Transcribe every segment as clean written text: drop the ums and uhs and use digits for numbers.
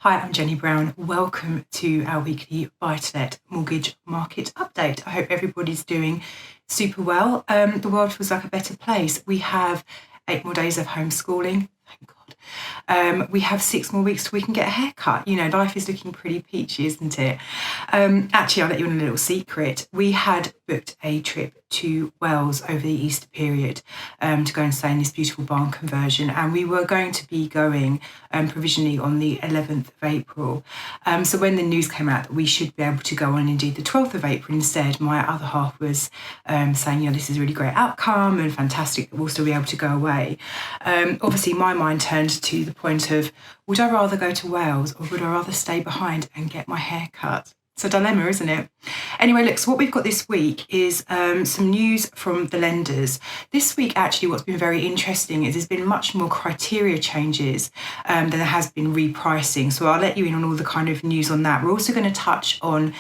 Hi, I'm Jenny Brown. Welcome to our weekly Buy-to-Let mortgage market update. I hope everybody's doing super well. The world feels like a better place. We have 8 more days of homeschooling. Thank God. We have 6 more weeks till we can get a haircut. You know, life is looking pretty peachy, isn't it? Actually, I'll let you in a little secret. We had booked a trip to Wales over the Easter period to go and stay in this beautiful barn conversion, and we were going to be going provisionally on the 11th of April. So when the news came out that we should be able to go on indeed the 12th of April instead, my other half was saying, you know, this is a really great outcome and fantastic that we'll still be able to go away. Obviously, my mind turned to the point of, would I rather go to Wales or would I rather stay behind and get my hair cut? It's a dilemma, isn't it? Anyway, look, so what we've got this week is some news from the lenders. This week, actually, what's been very interesting is there's been much more criteria changes than there has been repricing. So I'll let you in on all the kind of news on that. We're also going to touch on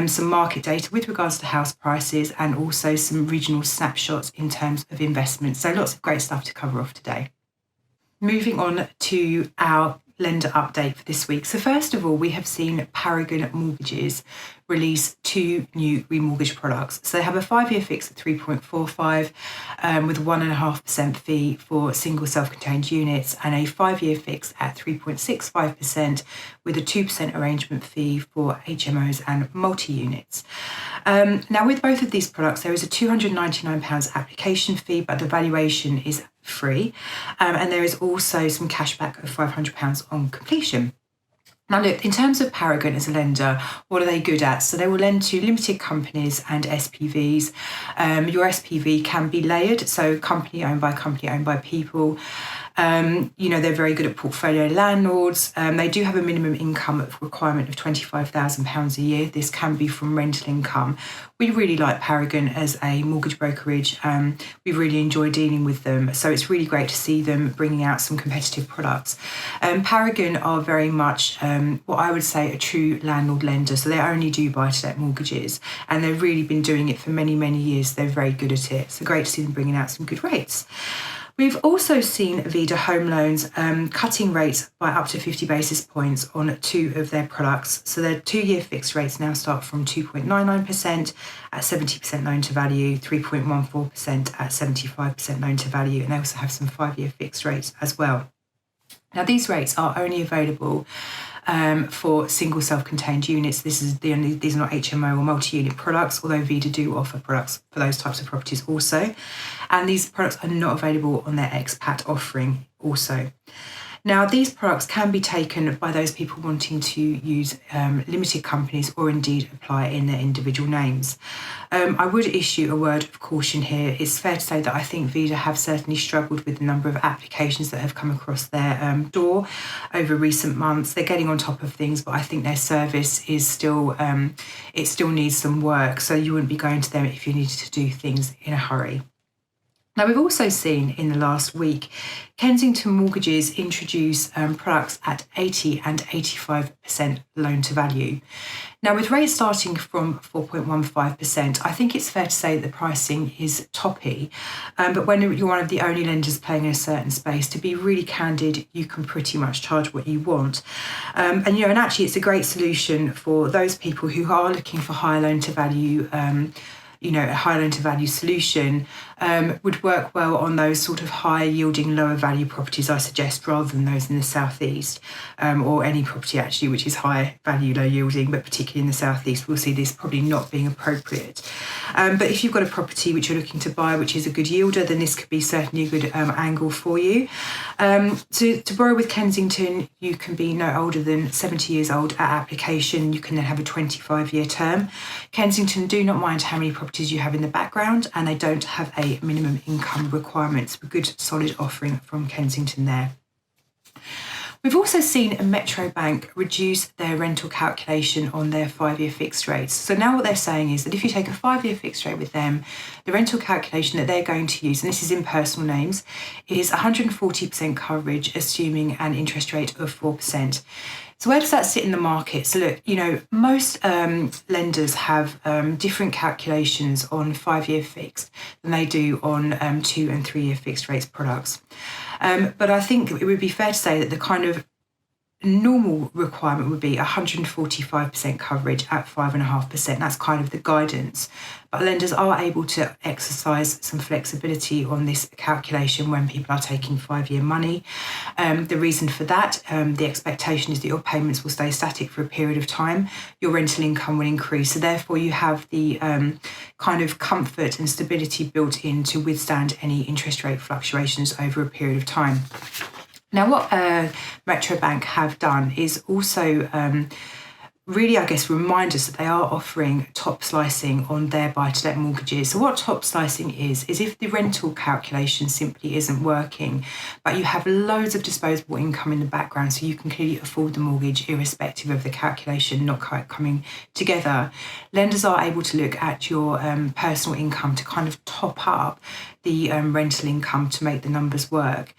some market data with regards to house prices and also some regional snapshots in terms of investments. So lots of great stuff to cover off today. Moving on to our lender update for this week. So first of all, we have seen Paragon Mortgages release 2 new remortgage products. So they have a 5-year fix at 3.45 with a 1.5% fee for single self-contained units and a 5-year fix at 3.65% with a 2% arrangement fee for HMOs and multi-units. Now with both of these products, there is a £299 application fee, but the valuation is free. And there is also some cash back of £500 on completion. Now look, in terms of Paragon as a lender, what are they good at? So they will lend to limited companies and SPVs. Your SPV can be layered, so company owned by people. You know, they're very good at portfolio landlords. They do have a minimum income requirement of £25,000 a year. This can be from rental income. We really like Paragon as a mortgage brokerage. We really enjoy dealing with them. So it's really great to see them bringing out some competitive products. Paragon are very much what I would say a true landlord lender. So they only do buy-to-let mortgages, and they've really been doing it for many, many years. They're very good at it. So great to see them bringing out some good rates. We've also seen Vida Home Loans cutting rates by up to 50 basis points on 2 of their products. So their 2-year fixed rates now start from 2.99% at 70% loan to value, 3.14% at 75% loan to value, and they also have some 5-year fixed rates as well. Now these rates are only available for single self-contained units. These are not HMO or multi-unit products, although Vida do offer products for those types of properties also. And these products are not available on their expat offering also. Now, these products can be taken by those people wanting to use limited companies or indeed apply in their individual names. I would issue a word of caution here. It's fair to say that I think Vida have certainly struggled with the number of applications that have come across their door over recent months. They're getting on top of things, but I think their service is still, it still needs some work. So you wouldn't be going to them if you needed to do things in a hurry. Now, we've also seen in the last week Kensington Mortgages introduce products at 80 and 85% loan to value. Now, with rates starting from 4.15%, I think it's fair to say that the pricing is toppy. But when you're one of the only lenders playing in a certain space, to be really candid, you can pretty much charge what you want. And actually it's a great solution for those people who are looking for higher loan to value. A high loan to value solution would work well on those sort of high yielding, lower value properties, I suggest, rather than those in the southeast, or any property actually which is high value, low yielding, but particularly in the southeast, we'll see this probably not being appropriate. But if you've got a property which you're looking to buy, which is a good yielder, then this could be certainly a good angle for you. To borrow with Kensington, you can be no older than 70 years old at application. You can then have a 25-year term. Kensington do not mind how many properties you have in the background, and they don't have a minimum income requirements. A good solid offering from Kensington there. We've also seen a Metro Bank reduce their rental calculation on their 5-year fixed rates. So now what they're saying is that if you take a 5-year fixed rate with them, the rental calculation that they're going to use, and this is in personal names, is 140% coverage, assuming an interest rate of 4%. So where does that sit in the market? So look, most lenders have different calculations on 5-year fixed than they do on 2 and 3-year fixed rates products. But I think it would be fair to say that the kind of normal requirement would be 145% coverage at 5.5%. That's kind of the guidance. But lenders are able to exercise some flexibility on this calculation when people are taking 5-year money. The reason for that, the expectation is that your payments will stay static for a period of time. Your rental income will increase. So therefore you have the kind of comfort and stability built in to withstand any interest rate fluctuations over a period of time. Now, what Metro Bank have done is also really, I guess, remind us that they are offering top slicing on their buy-to-let mortgages. So what top slicing is if the rental calculation simply isn't working, but you have loads of disposable income in the background, so you can clearly afford the mortgage irrespective of the calculation not quite coming together. Lenders are able to look at your personal income to kind of top up the rental income to make the numbers work.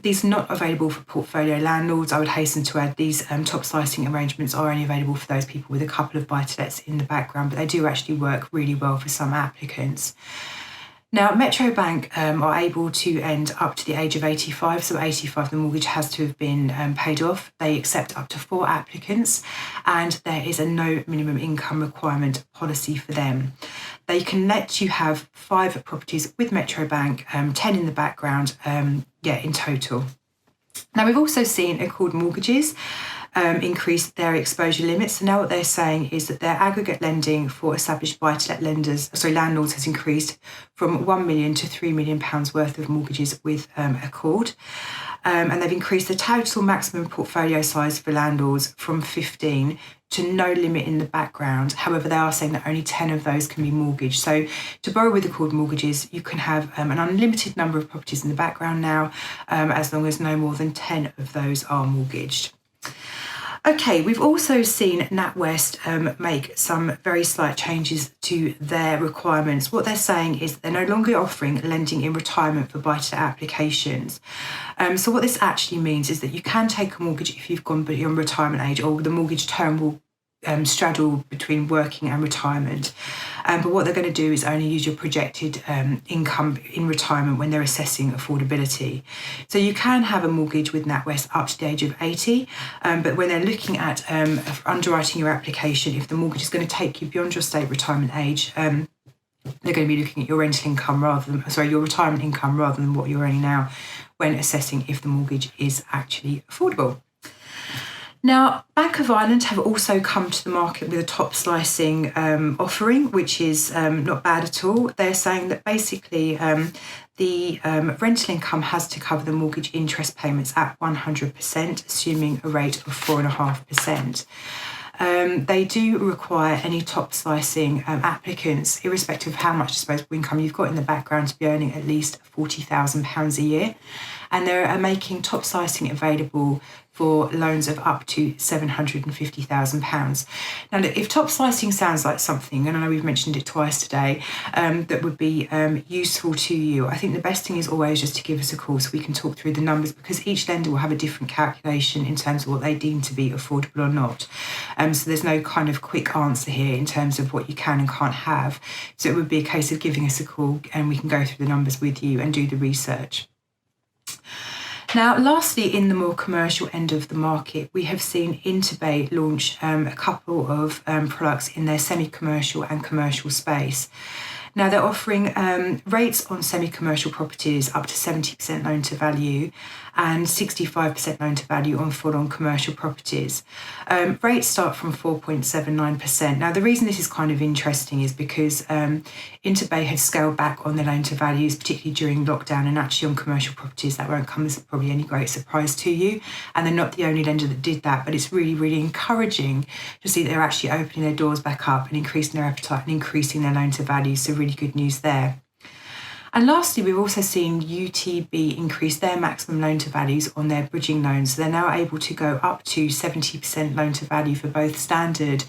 These are not available for portfolio landlords. I would hasten to add these top slicing arrangements are only available for those people with a couple of buy-to-lets in the background, but they do actually work really well for some applicants. Now, Metro Bank are able to end up to the age of 85, so 85 the mortgage has to have been paid off. They accept up to 4 applicants, and there is a no minimum income requirement policy for them. They can let you have 5 properties with Metro Bank, 10 in the background, in total. Now, we've also seen Accord Mortgages increase their exposure limits. So now what they're saying is that their aggregate lending for established buy-to-let landlords has increased from £1 million to £3 million worth of mortgages with Accord. And they've increased the total maximum portfolio size for landlords from 15 to no limit in the background. However, they are saying that only 10 of those can be mortgaged. So to borrow with Accord Mortgages, you can have an unlimited number of properties in the background now, as long as no more than 10 of those are mortgaged. Okay, we've also seen NatWest make some very slight changes to their requirements. What they're saying is they're no longer offering lending in retirement for buy-to-let applications. So what this actually means is that you can take a mortgage if you've gone beyond retirement age, or the mortgage term will straddle between working and retirement. But what they're going to do is only use your projected income in retirement when they're assessing affordability. So you can have a mortgage with NatWest up to the age of 80, but when they're looking at underwriting your application, if the mortgage is going to take you beyond your state retirement age, they're going to be looking at your rental income your retirement income rather than what you're earning now when assessing if the mortgage is actually affordable. Now, Bank of Ireland have also come to the market with a top slicing offering, which is not bad at all. They're saying that basically the rental income has to cover the mortgage interest payments at 100%, assuming a rate of 4.5%. They do require any top slicing applicants, irrespective of how much disposable income you've got in the background, to be earning at least £40,000 a year. And they're making top slicing available for loans of up to £750,000. Now, look, if top slicing sounds like something, and I know we've mentioned it twice today, that would be useful to you, I think the best thing is always just to give us a call so we can talk through the numbers, because each lender will have a different calculation in terms of what they deem to be affordable or not. So there's no kind of quick answer here in terms of what you can and can't have. So it would be a case of giving us a call and we can go through the numbers with you and do the research. Now, lastly, in the more commercial end of the market, we have seen Interbay launch a couple of products in their semi-commercial and commercial space. Now, they're offering rates on semi-commercial properties up to 70% loan to value and 65% loan to value on full-on commercial properties. Rates start from 4.79%. Now, the reason this is kind of interesting is because Interbay had scaled back on their loan to values, particularly during lockdown, and actually on commercial properties that won't come as probably any great surprise to you. And they're not the only lender that did that, but it's really, really encouraging to see that they're actually opening their doors back up and increasing their appetite and increasing their loan to value. So really good news there. And lastly, we've also seen UTB increase their maximum loan to values on their bridging loans. So they're now able to go up to 70% loan to value for both standard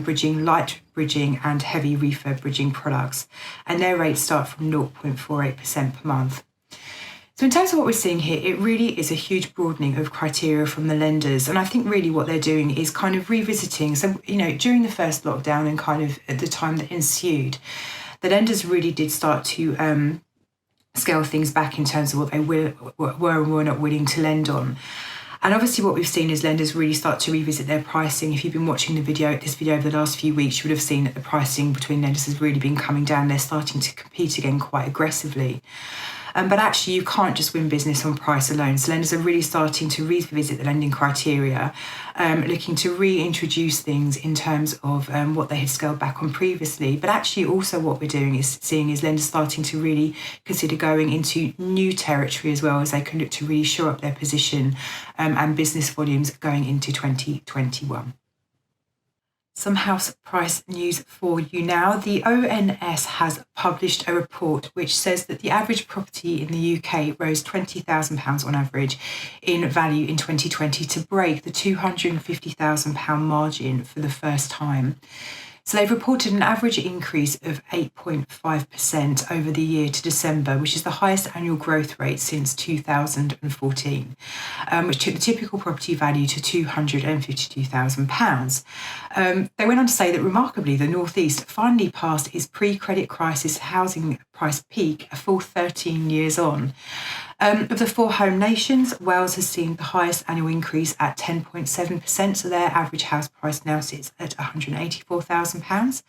bridging, light bridging and heavy refurb bridging products. And their rates start from 0.48% per month. So in terms of what we're seeing here, it really is a huge broadening of criteria from the lenders. And I think really what they're doing is kind of revisiting. So, during the first lockdown and kind of at the time that ensued, the lenders really did start to scale things back in terms of what they were and were not willing to lend on. And obviously what we've seen is lenders really start to revisit their pricing. If you've been watching this video over the last few weeks, you would have seen that the pricing between lenders has really been coming down. They're starting to compete again quite aggressively. But actually, you can't just win business on price alone. So lenders are really starting to revisit the lending criteria, looking to reintroduce things in terms of what they had scaled back on previously. But actually, also what we're seeing is lenders starting to really consider going into new territory as well, as they can look to really shore up their position and business volumes going into 2021. Some house price news for you now. The ONS has published a report which says that the average property in the UK rose £20,000 on average in value in 2020 to break the £250,000 margin for the first time. So they've reported an average increase of 8.5% over the year to December, which is the highest annual growth rate since 2014, which took the typical property value to £252,000. They went on to say that remarkably, the North East finally passed its pre-credit crisis housing price peak a full 13 years on. Of the four home nations, Wales has seen the highest annual increase at 10.7%, so their average house price now sits at £184,000.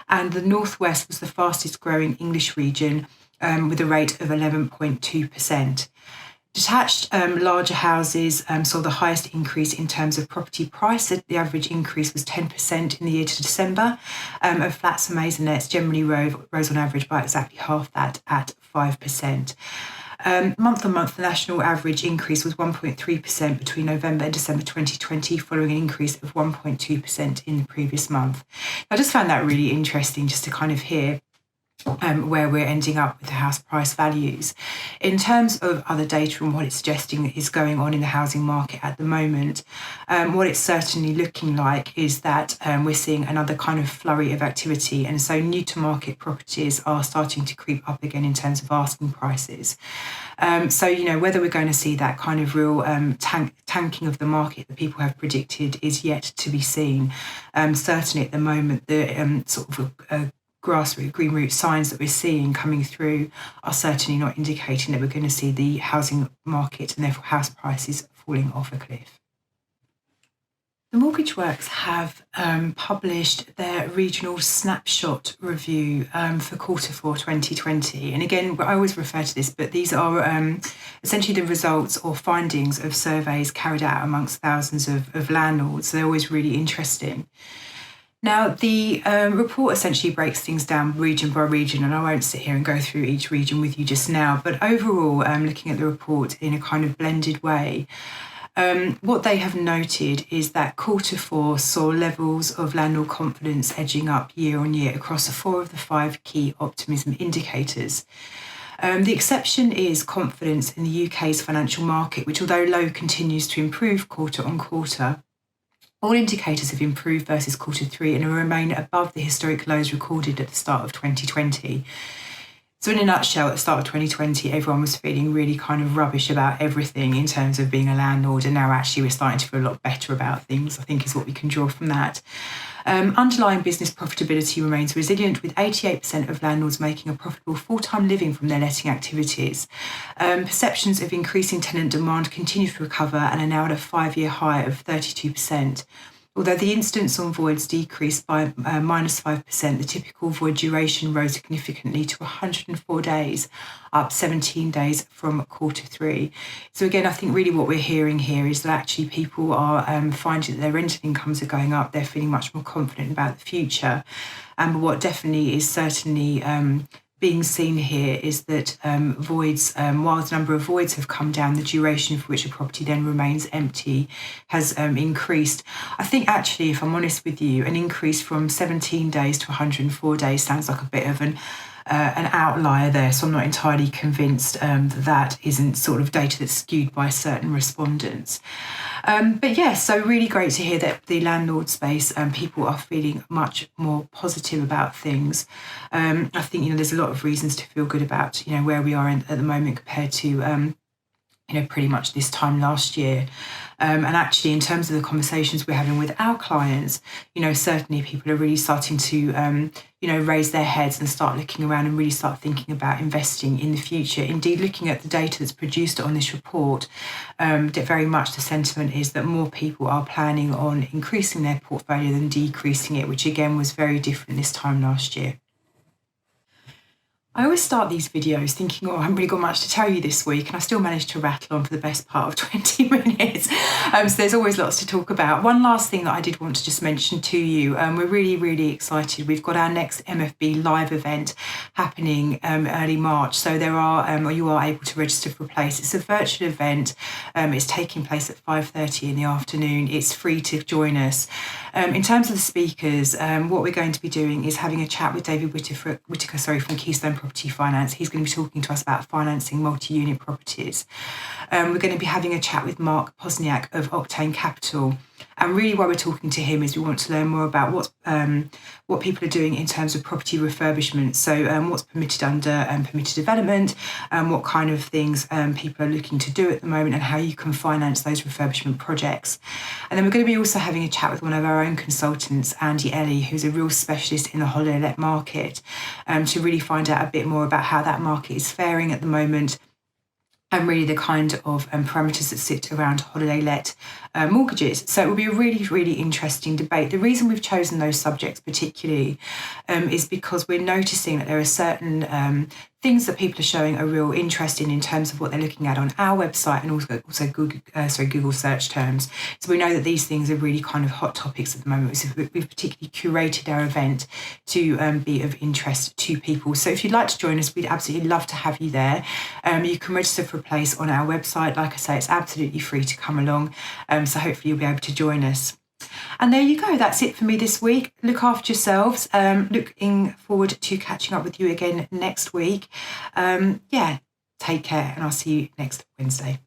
And the North West was the fastest growing English region with a rate of 11.2%. Detached larger houses saw the highest increase in terms of property price. The average increase was 10% in the year to December. Of flats and maisonettes generally rose on average by exactly half that at 5%. Month on month, the national average increase was 1.3% between November and December 2020, following an increase of 1.2% in the previous month. I just found that really interesting just to kind of hear where we're ending up with the house price values. In terms of other data and what it's suggesting is going on in the housing market at the moment, what it's certainly looking like is that we're seeing another kind of flurry of activity, and so new to market properties are starting to creep up again in terms of asking prices. So, whether we're going to see that kind of real tanking of the market that people have predicted is yet to be seen. Certainly at the moment, the sort of grassroots, green root signs that we're seeing coming through are certainly not indicating that we're going to see the housing market and therefore house prices falling off a cliff. The Mortgage Works have published their regional snapshot review for Q4 2020. And again, I always refer to this, but these are essentially the results or findings of surveys carried out amongst thousands of landlords. They're always really interesting. Now, the report essentially breaks things down region by region, and I won't sit here and go through each region with you just now, but overall, looking at the report in a kind of blended way, what they have noted is that Q4 saw levels of landlord confidence edging up year on year across 4 of the 5 key optimism indicators. The exception is confidence in the UK's financial market, which, although low, continues to improve quarter on quarter. All indicators have improved versus Q3 and remain above the historic lows recorded at the start of 2020. So in a nutshell, at the start of 2020, everyone was feeling really kind of rubbish about everything in terms of being a landlord, and now actually we're starting to feel a lot better about things, I think is what we can draw from that. Underlying business profitability remains resilient, with 88% of landlords making a profitable full-time living from their letting activities. Perceptions of increasing tenant demand continue to recover and are now at a 5-year high of 32%. Although the incidence on voids decreased by -5%, the typical void duration rose significantly to 104 days, up 17 days from Q3. So again, I think really what we're hearing here is that actually people are finding that their rental incomes are going up. They're feeling much more confident about the future. And what definitely is certainly being seen here is that voids, while the number of voids have come down, the duration for which a property then remains empty has increased. I think actually, if I'm honest with you, an increase from 17 days to 104 days sounds like a bit of an outlier there, so I'm not entirely convinced that isn't sort of data that's skewed by certain respondents. But yes, so really great to hear that the landlord space people are feeling much more positive about things. I think there's a lot of reasons to feel good about where we are at the moment compared to pretty much this time last year. And actually, in terms of the conversations we're having with our clients, certainly people are really starting to, raise their heads and start looking around and really start thinking about investing in the future. Indeed, looking at the data that's produced on this report, very much the sentiment is that more people are planning on increasing their portfolio than decreasing it, which again was very different this time last year. I always start these videos thinking, I haven't really got much to tell you this week, and I still managed to rattle on for the best part of 20 minutes. So there's always lots to talk about. One last thing that I did want to just mention to you, we're really, really excited. We've got our next MFB Live event happening early March. So you are able to register for a place. It's a virtual event. It's taking place at 5:30 in the afternoon. It's free to join us. In terms of the speakers, what we're going to be doing is having a chat with David Whitaker from Keystone Property Finance. He's going to be talking to us about financing multi-unit properties. We're going to be having a chat with Mark Posniak of Octane Capital. And really why we're talking to him is we want to learn more about what people are doing in terms of property refurbishment. So what's permitted under permitted development, what kind of things people are looking to do at the moment, and how you can finance those refurbishment projects. And then we're going to be also having a chat with one of our own consultants, Andy Ellie, who's a real specialist in the holiday let market, to really find out a bit more about how that market is faring at the moment, and really the kind of parameters that sit around holiday let mortgages. So it will be a really, really interesting debate. The reason we've chosen those subjects particularly is because we're noticing that there are certain things that people are showing a real interest in terms of what they're looking at on our website, and also Google search terms. So we know that these things are really kind of hot topics at the moment. So we've particularly curated our event to be of interest to people. So if you'd like to join us, we'd absolutely love to have you there. You can register for a place on our website. Like I say, it's absolutely free to come along. So hopefully you'll be able to join us. And there you go. That's it for me this week. Look after yourselves. Looking forward to catching up with you again next week. Take care, and I'll see you next Wednesday.